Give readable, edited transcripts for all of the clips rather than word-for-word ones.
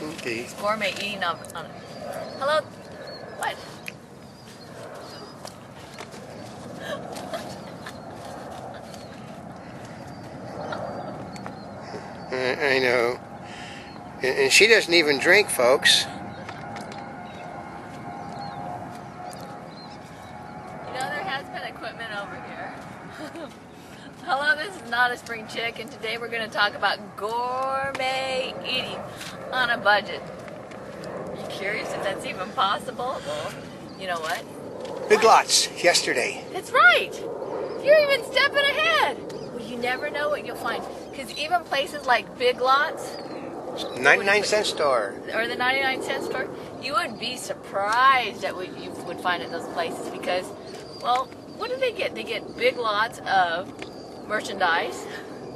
Okay. It's gourmet eating on hello? What? I know. And she doesn't even drink, folks. You know, there has been equipment over here. Hello, this is Notaspringchick, and today we're going to talk about gourmet eating on a budget. Are you curious if that's even possible? Well, you know what? Big Lots yesterday. That's right. You're even stepping ahead. Well, you never know what you'll find. Because even places like Big Lots, 99-cent store. or the 99-cent store, you would be surprised at what you would find at those places because, well, what do they get? They get big lots of merchandise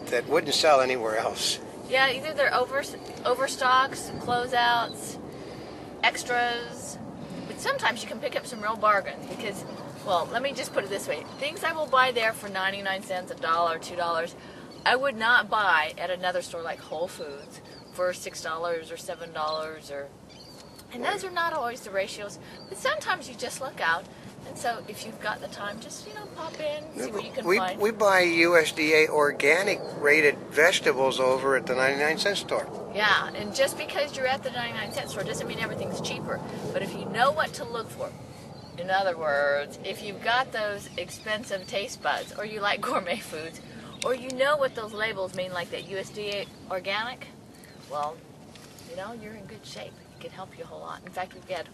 That wouldn't sell anywhere else. Yeah, either they're overstocks, closeouts, extras, but sometimes you can pick up some real bargains because, well, let me just put it this way. Things I will buy there for 99 cents, $1, $2, I would not buy at another store like Whole Foods for $6 or $7 and those are not always the ratios, but sometimes you just look out. And so if you've got the time, just, pop in, see what you can find. We buy USDA organic rated vegetables over at the 99-cent store. Yeah, and just because you're at the 99-cent store doesn't mean everything's cheaper. But if you know what to look for, in other words, if you've got those expensive taste buds, or you like gourmet foods, or you know what those labels mean, like that USDA organic, well, you're in good shape. It can help you a whole lot. In fact, we've got,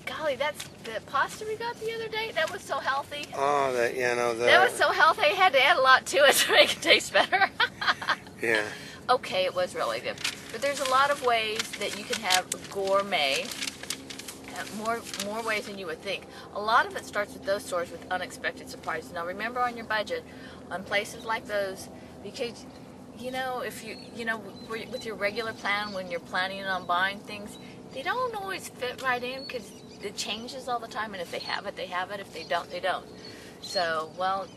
golly, that's the pasta we got the other day. That was so healthy. Oh, that was so healthy. I had to add a lot to it to make it taste better. Yeah. Okay, it was really good. But there's a lot of ways that you can have gourmet, more ways than you would think. A lot of it starts with those stores with unexpected surprises. Now remember, on your budget, on places like those, because if with your regular plan, when you're planning on buying things, they don't always fit right in because it changes all the time, and if they have it, they have it. If they don't, they don't. So, well,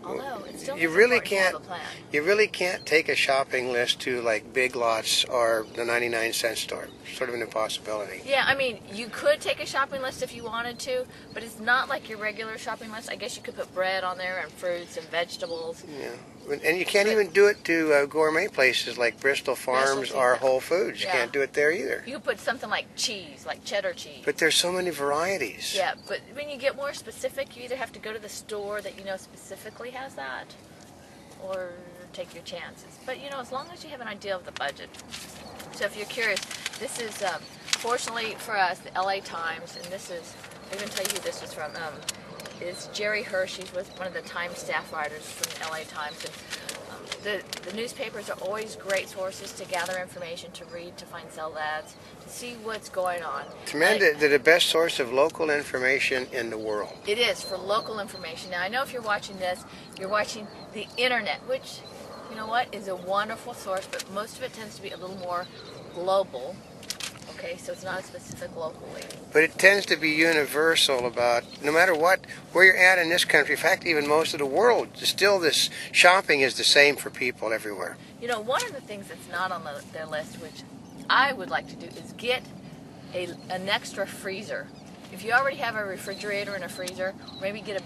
although it's still important to have a plan. You really can't take a shopping list to like Big Lots or the 99-cent store. Sort of an impossibility. Yeah, I mean, you could take a shopping list if you wanted to, but it's not like your regular shopping list. I guess you could put bread on there and fruits and vegetables. Yeah. And you can't even do it to gourmet places like Bristol Farms or Whole Foods. You can't do it there either. You could put something like cheese, like cheddar cheese. But there's so many varieties. Yeah, but when you get more specific, you either have to go to the store that specifically has that, or take your chances. But as long as you have an idea of the budget. So if you're curious, this is fortunately for us the LA Times, and this is, I can tell you who this is from. Is Jerry Hirsch. He's with one of the Times staff writers from the LA Times. And the newspapers are always great sources to gather information, to read, to find sell ads, to see what's going on. They're the best source of local information in the world. It is, for local information. Now, I know if you're watching this, you're watching the internet, which, is a wonderful source, but most of it tends to be a little more global. Okay, so it's not as specific locally. But it tends to be universal about, no matter where you're at in this country, in fact, even most of the world, still this shopping is the same for people everywhere. One of the things that's not on their list, which I would like to do, is get an extra freezer. If you already have a refrigerator and a freezer, maybe get a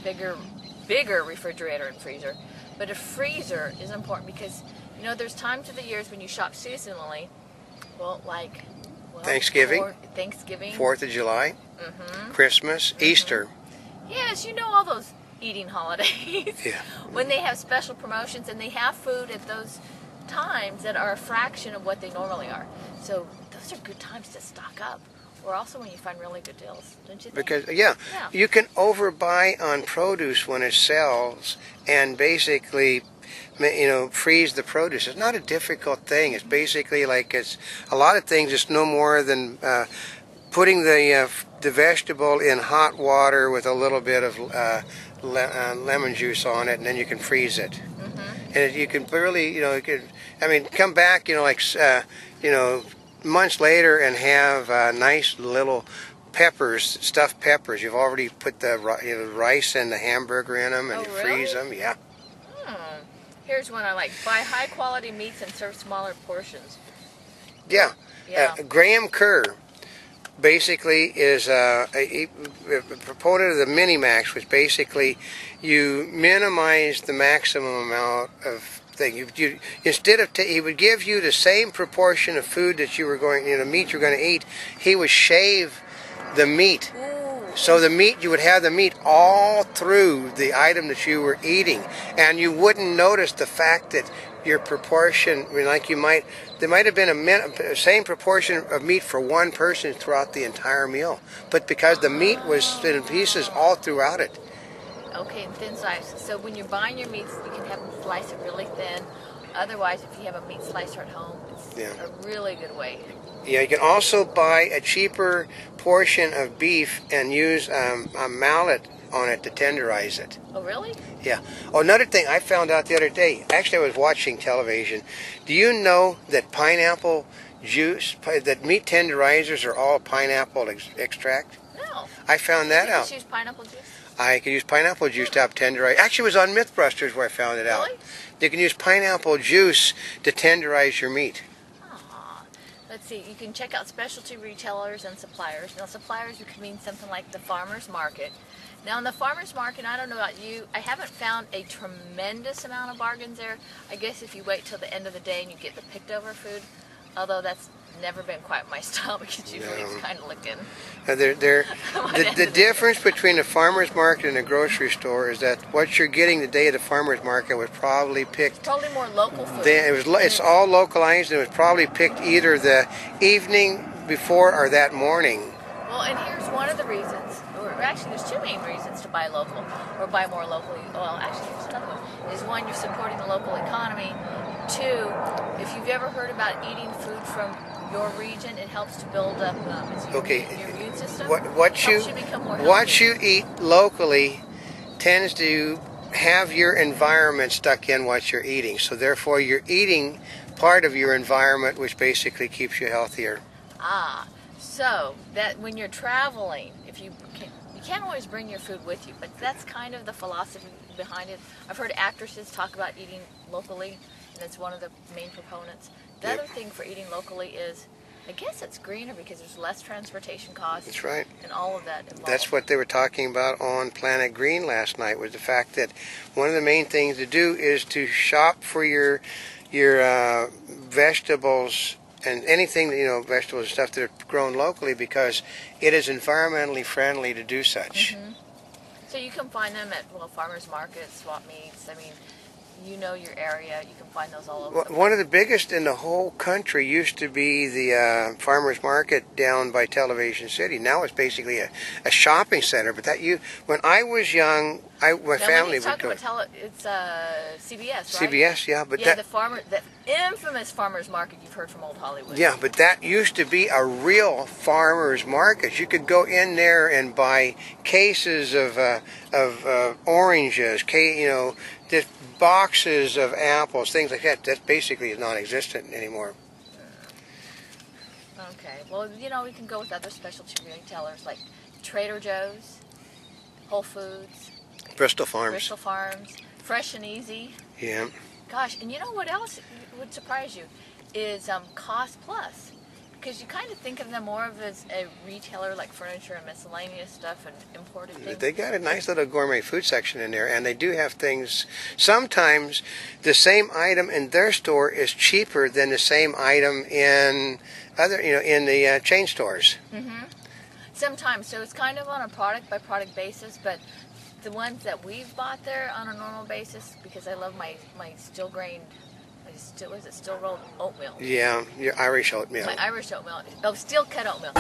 bigger refrigerator and freezer. But a freezer is important because, there's times of the years when you shop seasonally, Thanksgiving, 4th of July, Christmas, Easter. Yes, all those eating holidays. Yeah. When they have special promotions and they have food at those times that are a fraction of what they normally are. So those are good times to stock up. Or also when you find really good deals, don't you think? Because, you can overbuy on produce when it sells and basically freeze the produce. It's not a difficult thing. It's basically like a lot of things. It's no more than putting the vegetable in hot water with a little bit of lemon juice on it, and then you can freeze it. And you can really, come back, months later and have nice little peppers, stuffed peppers. You've already put the rice and the hamburger in them, and you freeze them. Yeah. Here's one I like. Buy high quality meats and serve smaller portions. Yeah. Yeah. Graham Kerr basically is a proponent of the Minimax, which basically you minimize the maximum amount of thing. Instead of he would give you the same proportion of food that you were going, meat you're going to eat. He would shave the meat. So the meat, you would have the meat all through the item that you were eating, and you wouldn't notice the fact that your proportion, there might have been a same proportion of meat for one person throughout the entire meal, but because the meat was in pieces all throughout it. Okay, and thin slice. So when you're buying your meats, you can have them slice it really thin. Otherwise, if you have a meat slicer at home, it's a really good way. Yeah, you can also buy a cheaper portion of beef and use a mallet on it to tenderize it. Oh, really? Yeah. Oh, another thing I found out the other day, actually I was watching television. Do you know that pineapple juice, that meat tenderizers are all pineapple extract? No. I found that out. You can use pineapple juice? I could use pineapple juice to help tenderize. Actually, it was on Mythbusters where I found it out. Really? You can use pineapple juice to tenderize your meat. Let's see, you can check out specialty retailers and suppliers. Now, suppliers could mean something like the farmer's market. Now, in the farmer's market, I don't know about you, I haven't found a tremendous amount of bargains there. I guess if you wait till the end of the day and you get the picked over food, although that's never been quite my style because usually it's kind of looking. The difference between a farmer's market and a grocery store is that what you're getting the day of the farmer's market was probably picked. It's probably more local food. It's all localized, and it was probably picked either the evening before or that morning. Well, and here's one of the reasons, or actually there's two main reasons to buy local or buy more locally. Well, actually there's another one. Is one, you're supporting the local economy. Two, if you've ever heard about eating food from your region, it helps to build up your immune system. What you eat locally tends to have your environment stuck in what you're eating. So therefore you're eating part of your environment, which basically keeps you healthier. So that when you're traveling, you can't always bring your food with you, but that's kind of the philosophy behind it. I've heard actresses talk about eating locally, and it's one of the main proponents. The other thing for eating locally is, I guess it's greener because there's less transportation costs. That's right. And all of that involved. That's what they were talking about on Planet Green last night, was the fact that one of the main things to do is to shop for your vegetables and anything, vegetables and stuff that are grown locally, because it is environmentally friendly to do such. Mm-hmm. So you can find them at farmers markets, swap meets. I mean, you know your area. You can find those all over. One of the biggest in the whole country used to be the farmers market down by Television City. Now it's basically a shopping center. But when I was young, my family would go. It's CBS, right? CBS, yeah. But the infamous farmers market you've heard from old Hollywood. Yeah, but that used to be a real farmers market. You could go in there and buy cases of oranges, just boxes of apples, things like that. That basically is non-existent anymore. Okay. Well, we can go with other specialty retailers like Trader Joe's, Whole Foods, Bristol Farms, Fresh and Easy. Yeah. Gosh, and you know what else would surprise you is Cost Plus, because you kind of think of them more of as a retailer like furniture and miscellaneous stuff and imported things. They got a nice little gourmet food section in there, and they do have things. Sometimes the same item in their store is cheaper than the same item in in the chain stores. Mm-hmm. Sometimes, so it's kind of on a product by product basis, but the ones that we've bought there on a normal basis, because I love my still grained, still rolled oatmeal. Yeah, your Irish oatmeal. My Irish oatmeal. Oh, steel cut oatmeal.